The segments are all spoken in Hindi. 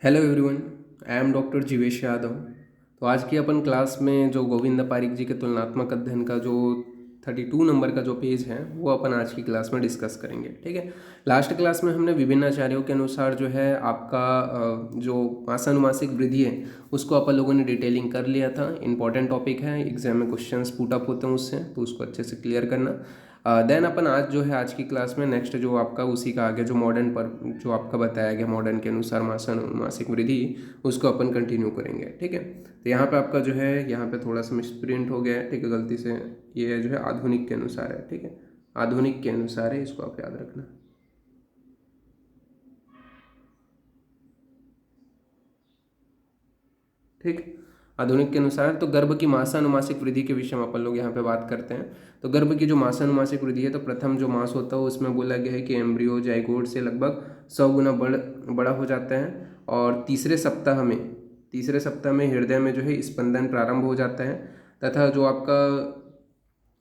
Hello everyone, I am doctor Jeevesh Yadav. तो आज की अपन क्लास में जो गोविंद पारिक जी के तुलनात्मक अध्ययन का जो 32 नंबर का जो पेज है वो अपन आज की क्लास में डिस्कस करेंगे। ठीक है। लास्ट क्लास में हमने विभिन्न आचार्यों के अनुसार जो है आपका जो मासानुमासिक वृद्धि है उसको अपन लोगों ने डिटेलिंग कर लिया था। इंपॉर्टेंट टॉपिक है, एग्जाम में क्वेश्चंस पुट अप होते हैं उससे, तो उसको अच्छे से क्लियर करना। देन अपन आज जो है आज की क्लास में नेक्स्ट जो आपका उसी का आगे जो मॉडर्न पर जो आपका बताया गया मॉडर्न के अनुसार मासिक वृद्धि उसको अपन कंटिन्यू करेंगे। ठीक है। तो यहाँ पे आपका जो है यहाँ पे थोड़ा सा मिसप्रिंट हो गया है। ठीक है, गलती से ये जो है आधुनिक के अनुसार है। ठीक है, आधुनिक के अनुसार है, इसको आप याद रखना। ठीक, आधुनिक के अनुसार तो गर्भ की मासानुमासिक वृद्धि के विषय में अपन लोग यहाँ पे बात करते हैं। तो गर्भ की जो मासानुमासिक वृद्धि है, तो प्रथम जो मास होता है उसमें बोला गया है कि एम्ब्रियो जाइगोट से लगभग 100 गुना बड़ा हो जाता है। और तीसरे सप्ताह में हृदय में जो है स्पंदन प्रारंभ हो जाता है। तथा जो आपका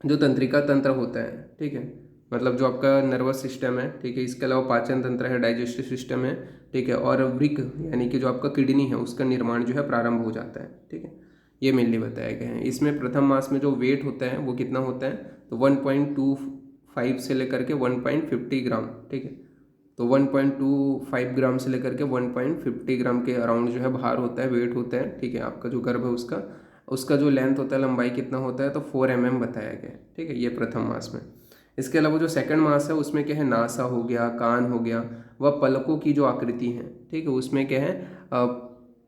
जो तंत्रिका तंत्र होता है, ठीक है, मतलब जो आपका नर्वस सिस्टम है, ठीक है, इसके अलावा पाचन तंत्र है, डाइजेस्टिव सिस्टम है, ठीक है, और वृक्क यानी कि जो आपका किडनी है उसका निर्माण जो है प्रारंभ हो जाता है। ठीक है, ये मेनली बताया गया है। इसमें प्रथम मास में जो वेट होता है वो कितना होता है, तो 1.25 से लेकर के 1.50 ग्राम। ठीक है, तो 1.25 ग्राम से लेकर के 1.50 ग्राम के अराउंड जो है भार होता है, वेट होता है। ठीक है, आपका जो गर्भ है उसका उसका जो लेंथ होता है, लंबाई कितना होता है, तो 4 mm बताया गया है। ठीक है, ये प्रथम मास में। इसके अलावा जो सेकंड मास है उसमें क्या है, नासा हो गया, कान हो गया, वह पलकों की जो आकृति है, ठीक है, उसमें क्या है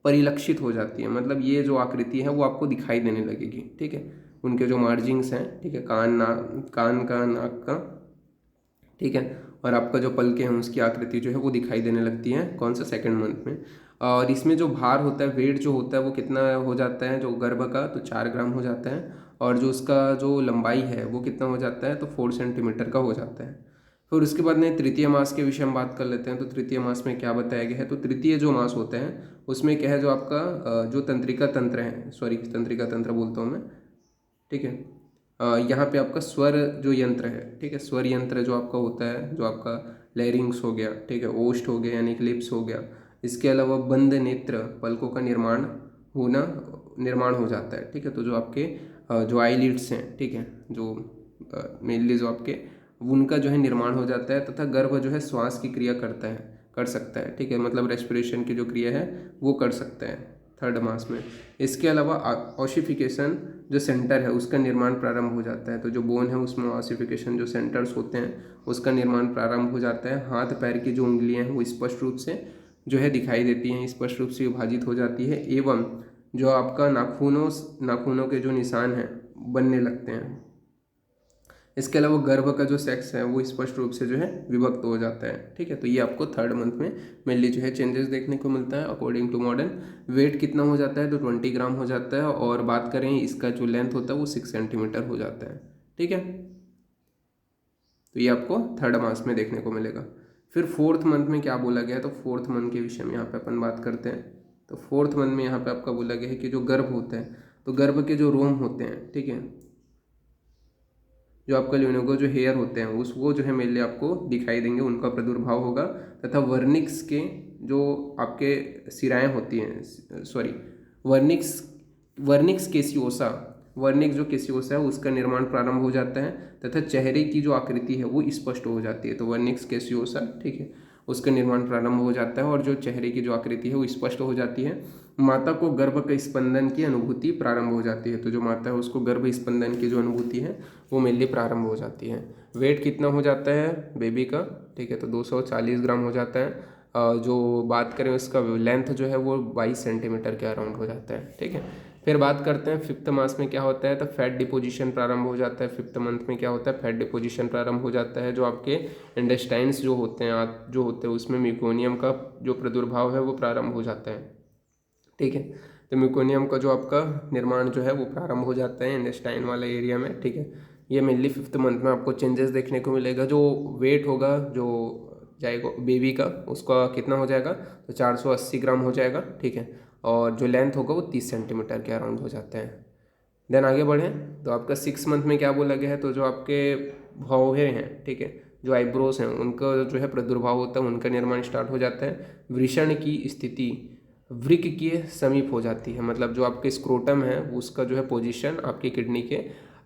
परिलक्षित हो जाती है। मतलब ये जो आकृति है वो आपको दिखाई देने लगेगी। ठीक है, उनके जो मार्जिंग्स हैं, ठीक है, कान का, नाक का, ठीक है, और आपका जो पलके हैं उसकी आकृति जो है वो दिखाई देने लगती है। कौन सा, सेकंड मंथ में। और इसमें जो भार होता है, वेट जो होता है वो कितना हो जाता है जो गर्भ का, तो 4 ग्राम हो जाता है। और जो उसका जो लंबाई है वो कितना हो जाता है, तो 4 सेंटीमीटर का हो जाता है। फिर उसके बाद में तृतीय मास के विषय में बात कर लेते हैं। तो तृतीय मास में क्या बताया गया है, तो तृतीय जो मास होता है उसमें क्या है, जो आपका जो तंत्रिका तंत्र है, सॉरी तंत्रिका तंत्र बोलता हूँ मैं। ठीक है, यहाँ पे आपका स्वर जो यंत्र है, ठीक है, स्वर यंत्र जो आपका होता है, जो आपका लैरिंग्स हो गया, ठीक है, ओष्ठ हो गया यानी कि लिप्स हो गया। इसके अलावा बंद नेत्र पलकों का निर्माण हो जाता है। ठीक है, तो जो आपके जो आईलिड्स हैं, ठीक है, जो मेनली जो आपके उनका जो है निर्माण हो जाता है। तथा गर्भ जो है श्वास की क्रिया कर सकता है। ठीक है, मतलब रेस्पिरेशन की जो क्रिया है वो कर सकता है थर्ड मास में। इसके अलावा ऑसिफिकेशन जो सेंटर है उसका निर्माण प्रारंभ हो जाता है। तो जो बोन है उसमें ऑसिफिकेशन जो सेंटर्स होते हैं उसका निर्माण प्रारंभ हो जाता है। हाथ पैर की जो उंगलियां हैं वो स्पष्ट रूप से जो है दिखाई देती हैं, स्पष्ट रूप से विभाजित हो जाती है। एवं जो आपका नाखूनों के जो निशान हैं बनने लगते हैं। इसके अलावा गर्भ का जो सेक्स है वो स्पष्ट रूप से जो है विभक्त हो जाता है। ठीक है, तो ये आपको थर्ड मंथ में मेनली जो है चेंजेस देखने को मिलता है अकॉर्डिंग टू मॉडर्न। वेट कितना हो जाता है, तो 20 ग्राम हो जाता है। और बात करें इसका जो लेंथ होता है वो 6 सेंटीमीटर हो जाता है। ठीक है, तो ये आपको थर्ड मास में देखने को मिलेगा। फिर फोर्थ मंथ में क्या बोला गया है, तो फोर्थ मंथ के विषय में यहाँ पे अपन बात करते हैं। तो फोर्थ मंथ में यहाँ पे आपका बोला गया है कि जो गर्भ होता है, तो गर्भ के जो रोम होते हैं, ठीक है, जो आपका ल्यूनोगो जो हेयर होते हैं उस वो जो है मेनली आपको दिखाई देंगे, उनका प्रादुर्भाव होगा। तथा वर्निक्स के जो आपके सिराएं होती हैं, सॉरी, वर्निक्स वर्निक्स केसियोसा वर्निक्स जो केसियोसा है उसका निर्माण प्रारंभ हो जाता है। तथा चेहरे की जो आकृति है वो स्पष्ट हो जाती है। तो वर्निक्स केसियोसा, ठीक है, उसका निर्माण प्रारंभ हो जाता है और जो चेहरे की जो आकृति है वो स्पष्ट हो जाती है। माता को गर्भ के स्पंदन की अनुभूति प्रारंभ हो जाती है। तो जो माता है उसको गर्भ स्पंदन की जो अनुभूति है वो मेनली प्रारंभ हो जाती है। वेट कितना हो जाता है बेबी का, ठीक है, तो 240 ग्राम हो जाता है। जो बात करें उसका लेंथ जो है वो 22 सेंटीमीटर के अराउंड हो जाता है। ठीक है, फिर बात करते हैं फिफ्थ मास में क्या होता है, तो फैट डिपोजिशन प्रारंभ हो जाता है। फिफ्थ मंथ में क्या होता है, फैट डिपोजिशन प्रारंभ हो जाता है। जो आपके इंटेस्टाइन्स जो होते हैं उसमें म्यूकोनियम का जो प्रादुर्भाव है वो प्रारंभ हो जाता है। ठीक है, तो म्यूकोनियम का जो आपका निर्माण जो है वो प्रारंभ हो जाता है इंटेस्टाइन वाले एरिया में। ठीक है, ये मेनली फिफ्थ मंथ में आपको चेंजेस देखने को मिलेगा। जो वेट होगा जो जाएगा बेबी का उसका कितना हो जाएगा, तो 480 ग्राम हो जाएगा। ठीक है, और जो लेंथ होगा वो 30 सेंटीमीटर के अराउंड हो जाते हैं। देन आगे बढ़ें तो आपका 6 मंथ में क्या बोला गया है, तो जो आपके भौहें हैं, ठीक है, जो आईब्रोज हैं उनका जो है प्रादुर्भाव होता है, उनका निर्माण स्टार्ट हो जाता है। वृषण की स्थिति वृक्क के समीप हो जाती है, मतलब जो आपके स्क्रोटम है उसका जो है पोजीशन आपकी किडनी के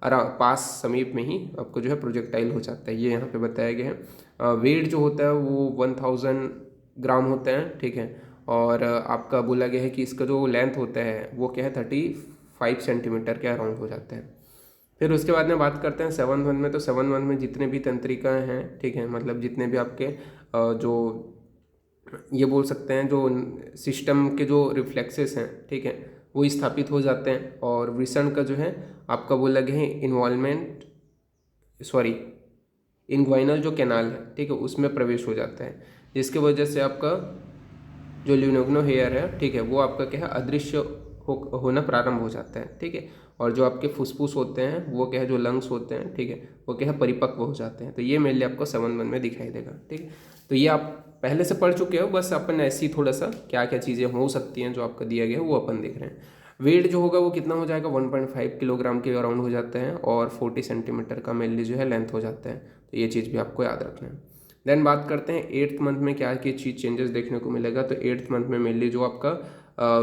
पास समीप में ही आपको जो है प्रोजेक्टाइल हो जाता है, ये यहाँ पे बताया गया है। वेट जो होता है वो 1000 ग्राम होता है, ठीक है। और आपका बोला गया है कि इसका जो लेंथ होता है वो क्या है 35 सेंटीमीटर के अराउंड हो जाता है। फिर उसके बाद में बात करते हैं 7 में। तो 7 में जितने भी तंत्रिका हैं, ठीक है, मतलब जितने भी आपके जो ये बोल सकते हैं जो सिस्टम के जो रिफ्लेक्सेस हैं, ठीक है, वो स्थापित हो जाते हैं। और वृषण का जो है आपका बोला गया है इन्वॉल्वमेंट, सॉरी, इन्ग्वाइनल जो कैनाल है, ठीक है, उसमें प्रवेश हो जाता है, जिसकी वजह से आपका जो ल्यूनोग्नो हेयर है, ठीक है, वो आपका क्या है अदृश्य होना प्रारंभ हो जाता है, ठीक है। और जो आपके फुसफुस होते हैं वो क्या है जो लंग्स होते हैं, ठीक है, वो क्या है परिपक्व हो जाते हैं। तो ये मेनली आपको 7 में दिखाई देगा, ठीक है। तो ये आप पहले से पढ़ चुके हो, बस अपन ऐसी थोड़ा सा क्या क्या चीज़ें हो सकती हैं जो आपका दिया गया है वो अपन देख रहे हैं। वेट जो होगा वो कितना हो जाएगा 1.5 किलोग्राम के अराउंड हो जाता है, और 40 सेंटीमीटर का मेनली जो है लेंथ हो जाता है। तो ये चीज़ भी आपको याद रखना है। देन बात करते हैं 8th मंथ में क्या क्या चीज़ चेंजेस देखने को मिलेगा। तो 8th मंथ में मेनली जो आपका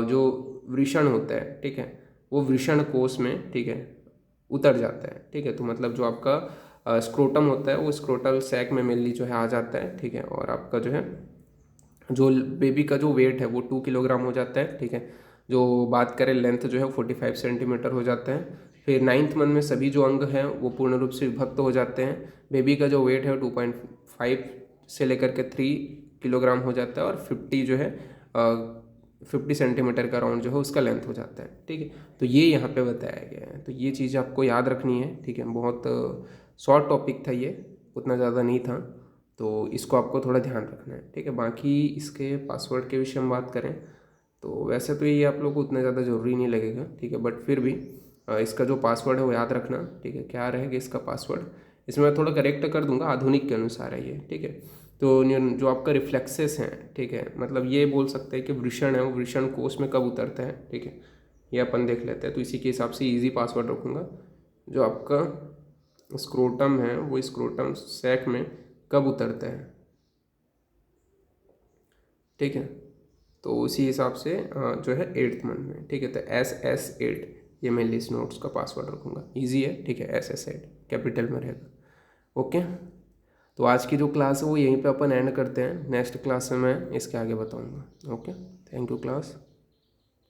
जो वृषण होता है, ठीक है, वो वृषण कोश में, ठीक है, उतर जाता है, ठीक है। तो मतलब जो आपका स्क्रोटम होता है वो स्क्रोटल सैक में मेनली जो है आ जाता है, ठीक है। और आपका जो है जो बेबी का जो वेट है वो 2 किलोग्राम हो जाता है, ठीक है। जो बात करें लेंथ जो है 45 सेंटीमीटर हो जाता है। फिर 9th मंथ में सभी जो अंग हैं वो पूर्ण रूप से विभक्त हो जाते हैं। बेबी का जो वेट है 2.5 से लेकर के 3 किलोग्राम हो जाता है, और 50 जो है 50 सेंटीमीटर का राउंड जो है उसका लेंथ हो जाता है, ठीक है। तो ये यहाँ पे बताया गया है, तो ये चीज़ आपको याद रखनी है, ठीक है। बहुत शॉर्ट टॉपिक था ये, उतना ज़्यादा नहीं था, तो इसको आपको थोड़ा ध्यान रखना है, ठीक है। बाकी इसके पासवर्ड के विषय में बात करें तो वैसे तो ये आप लोग को उतना ज़्यादा ज़रूरी नहीं लगेगा, ठीक है, बट फिर भी इसका जो पासवर्ड है वो याद रखना, ठीक है। क्या रहेगा इसका पासवर्ड, इसमें मैं थोड़ा करेक्ट कर दूंगा, आधुनिक के अनुसार है ये, ठीक है। तो जो आपका रिफ्लेक्सेस हैं, ठीक है, मतलब ये बोल सकते हैं कि वृषण है वो वृषण कोश में कब उतरता है, ठीक है, ये अपन देख लेते हैं। तो इसी के हिसाब से इजी पासवर्ड रखूँगा। जो आपका स्क्रोटम है वो स्क्रोटम सैक में कब उतरता है, ठीक है। तो उसी हिसाब से जो है 8th मंथ में, ठीक है। तो SS8 ये मैं लिस्ट नोट्स का पासवर्ड रखूँगा, इजी है, ठीक है। SS8 कैपिटल में रहेगा, ओके। तो आज की जो क्लास है वो यहीं पे अपन एंड करते हैं, नेक्स्ट क्लास में मैं इसके आगे बताऊँगा, ओके। Thank you class.